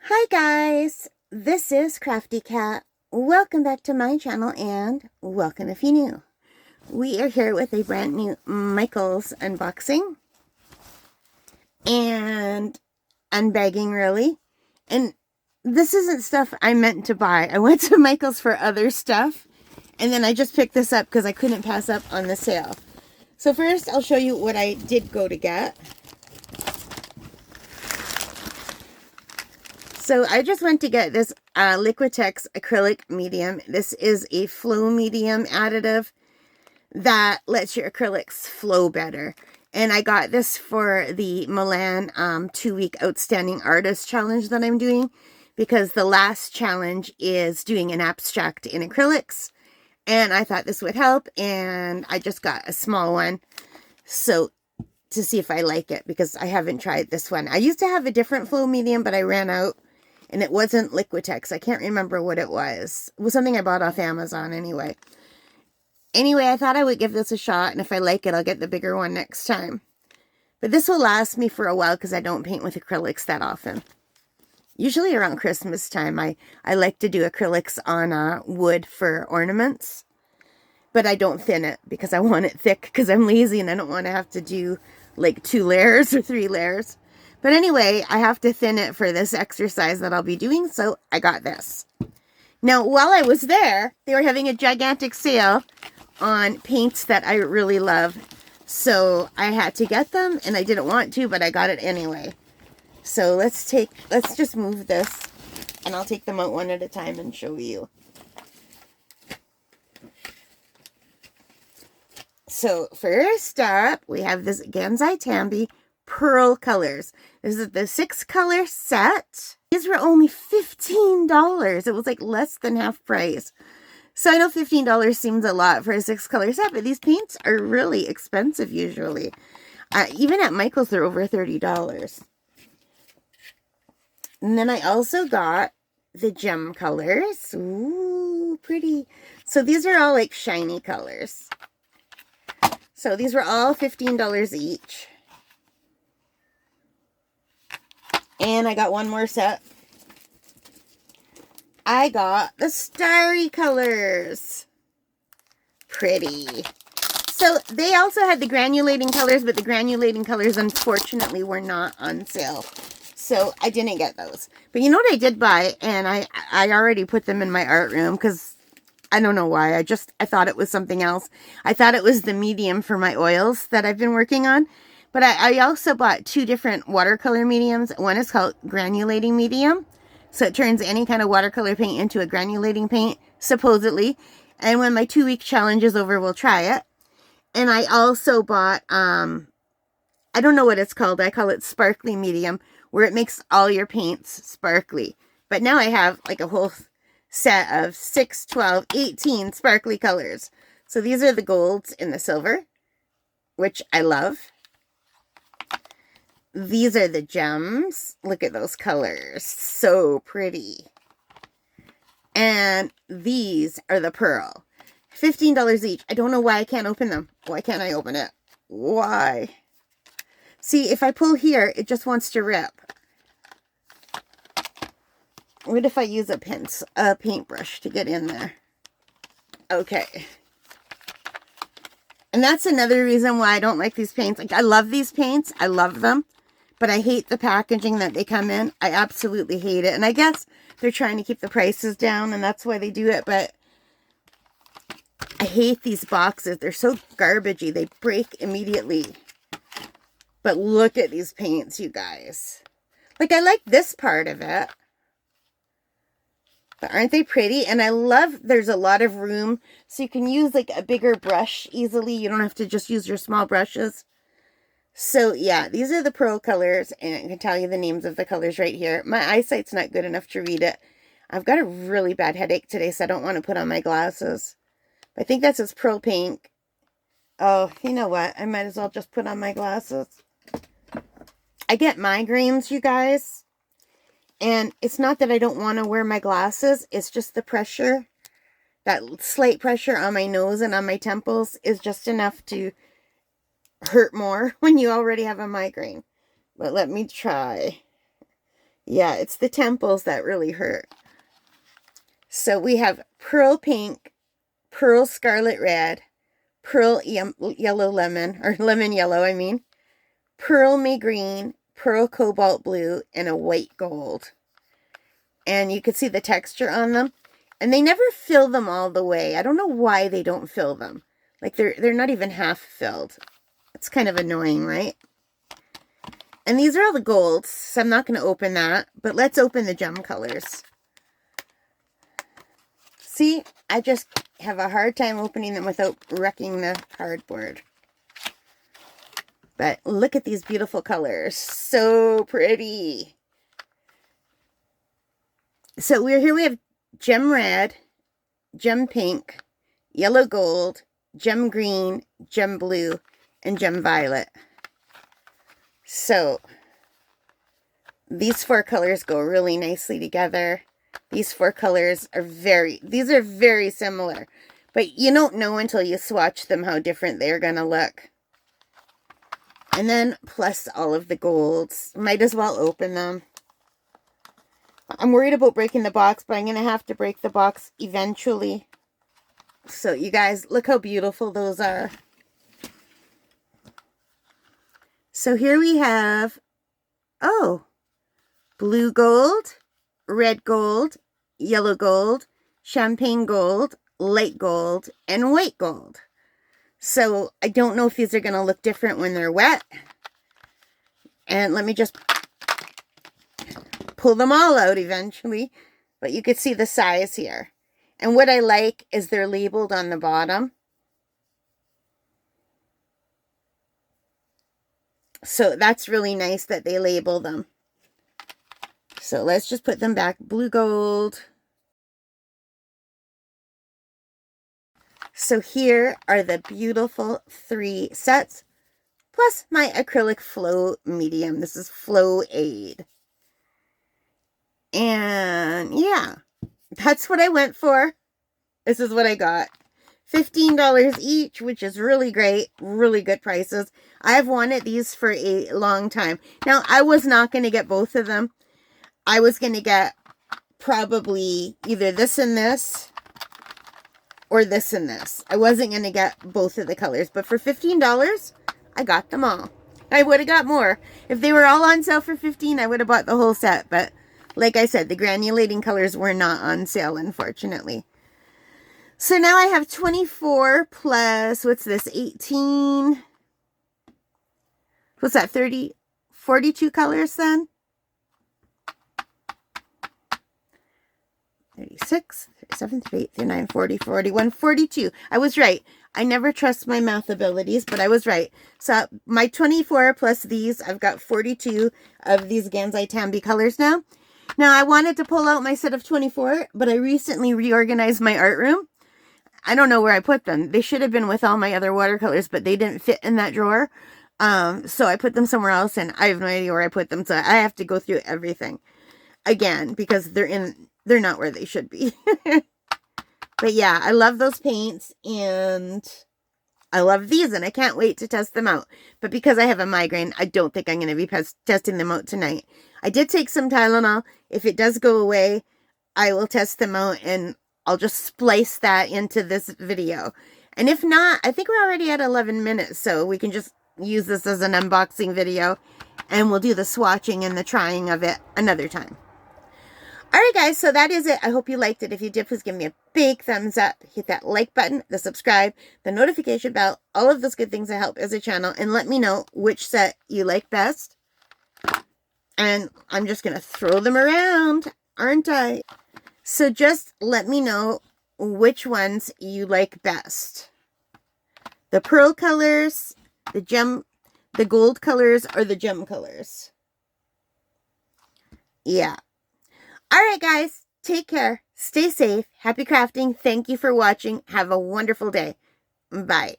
Hi guys, this is Crafty Cat. Welcome back to my channel and welcome if you're new. We are here with a brand new Michaels unboxing and unbagging really. And this isn't stuff I meant to buy. I went to Michaels for other stuff and then I just picked this up because I couldn't pass up on the sale. So first I'll show you what I did go to get. So I just went to get this Liquitex acrylic medium. This is a flow medium additive that lets your acrylics flow better. And I got this for the Milan 2-week Outstanding Artist Challenge that I'm doing, because the last challenge is doing an abstract in acrylics. And I thought this would help, and I just got a small one. So to see if I like it, because I haven't tried this one. I used to have a different flow medium, but I ran out. And it wasn't Liquitex. I can't remember what it was. It was something I bought off Amazon anyway. Anyway, I thought I would give this a shot. And if I like it, I'll get the bigger one next time. But this will last me for a while because I don't paint with acrylics that often. Usually around Christmas time, I like to do acrylics on wood for ornaments. But I don't thin it because I want it thick because I'm lazy and I don't want to have to do like 2 layers or 3 layers. But anyway, I have to thin it for this exercise that I'll be doing, so I got this. Now, while I was there, they were having a gigantic sale on paints that I really love. So I had to get them, and I didn't want to, but I got it anyway. So let's just move this, and I'll take them out one at a time and show you. So first up, we have this Gansai Tambi Pearl colors. This is the 6-color set. These were only $15. It was like less than half price. So I know $15 seems a lot for a 6-color set, but these paints are really expensive usually. Even at Michael's, they're over $30. And then I also got the gem colors. Ooh, pretty. So these are all like shiny colors. So these were all $15 each. And I got one more set. I got the starry colors. Pretty. So they also had the granulating colors, but the granulating colors unfortunately were not on sale. So I didn't get those. But you know what I did buy? And I already put them in my art room because I don't know why. I thought it was something else. I thought it was the medium for my oils that I've been working on. But I also bought 2 different watercolor mediums. One is called granulating medium. So it turns any kind of watercolor paint into a granulating paint, supposedly. And when my 2-week challenge is over, we'll try it. And I also bought, I don't know what it's called. I call it sparkly medium, where it makes all your paints sparkly. But now I have like a whole set of 6, 12, 18 sparkly colors. So these are the golds and the silver, which I love. These are the gems. Look at those colors. So pretty. And these are the pearl. $15 each. I don't know why I can't open them. Why can't I open it? Why? See, if I pull here, it just wants to rip. What if I use a paintbrush to get in there? Okay. And that's another reason why I don't like these paints. Like, I love these paints. I love them. But I hate the packaging that they come in. I absolutely hate it. And I guess they're trying to keep the prices down, and that's why they do it. But I hate these boxes. They're so garbagey. They break immediately. But look at these paints, you guys. Like, I like this part of it. But aren't they pretty? And I love there's a lot of room. So you can use like a bigger brush easily. You don't have to just use your small brushes. So yeah, these are the pearl colors, and I can tell you the names of the colors right here. My eyesight's not good enough to read it. I've got a really bad headache today, so I don't want to put on my glasses. I think that says pearl pink. Oh, you know what? I might as well just put on my glasses. I get migraines, you guys. And it's not that I don't want to wear my glasses. It's just the pressure. That slight pressure on my nose and on my temples is just enough to hurt more when you already have a migraine. But let me try. Yeah, it's the temples that really hurt. So we have pearl pink, pearl scarlet red, pearl yellow lemon, or lemon yellow, I mean, pearl me green, pearl cobalt blue, and a white gold. And you can see the texture on them. And they never fill them all the way. I don't know why they don't fill them. Like they're not even half filled. It's kind of annoying, right? And these are all the golds, so I'm not going to open that. But let's open the gem colors. See, I just have a hard time opening them without wrecking the cardboard. But look at these beautiful colors. So pretty. So here we have gem red, gem pink, yellow gold, gem green, gem blue, and gem violet. So these four colors go really nicely together. These four colors are very similar. But you don't know until you swatch them how different they're going to look. And then plus all of the golds. Might as well open them. I'm worried about breaking the box, but I'm going to have to break the box eventually. So you guys, look how beautiful those are. So here we have, blue gold, red gold, yellow gold, champagne gold, light gold, and white gold. So I don't know if these are going to look different when they're wet. And let me just pull them all out eventually. But you can see the size here. And what I like is they're labeled on the bottom. So that's really nice that they label them. So let's just put them back. Blue gold. So here are the beautiful 3 sets. Plus my acrylic flow medium. This is Flow Aid. And yeah, that's what I went for. This is what I got. $15 each, which is really great. Really good prices. I've wanted these for a long time. Now, I was not going to get both of them. I was going to get probably either this and this or this and this. I wasn't going to get both of the colors. But for $15, I got them all. I would have got more. If they were all on sale for $15, I would have bought the whole set. But like I said, the granulating colors were not on sale, unfortunately. So now I have 24 plus, what's this, 18? What's that, 30, 42 colors then? 36, 37, 38, 39, 40, 41, 42. I was right. I never trust my math abilities, but I was right. So my 24 plus these, I've got 42 of these Gansai Tambi colors now. Now I wanted to pull out my set of 24, but I recently reorganized my art room. I don't know where I put them. They should have been with all my other watercolors, but they didn't fit in that drawer. So I put them somewhere else, and I have no idea where I put them. So I have to go through everything again because they're not where they should be. But yeah, I love those paints, and I love these, and I can't wait to test them out. But because I have a migraine, I don't think I'm going to be testing them out tonight. I did take some Tylenol. If it does go away, I will test them out, and I'll just splice that into this video. And if not, I think we're already at 11 minutes, so we can just use this as an unboxing video, and we'll do the swatching and the trying of it another time. Alright guys, so that is it. I hope you liked it. If you did, please give me a big thumbs up. Hit that like button, the subscribe, the notification bell, all of those good things that help as a channel, and let me know which set you like best. And I'm just going to throw them around, aren't I? So just let me know which ones you like best. The pearl colors, the gold colors, or the gem colors. Yeah. Alright guys, take care, stay safe, happy crafting, thank you for watching, have a wonderful day, bye.